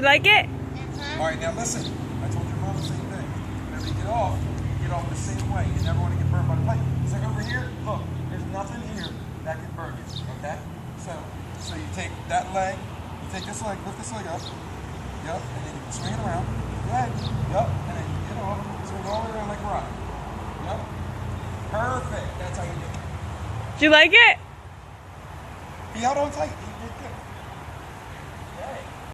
like it? All right, now listen. I told your mom the same thing. Whenever you get off the same way. You never want to get burned by the pipe. It's like over here, look, there's nothing here that can burn you, okay? So you take that leg, you take this leg, lift this leg up, yep, and then you swing it around, go ahead, yep, and then you get off, swing all the way around like a rock, yep. Perfect, that's how you do it. Do you like it? He held on tight.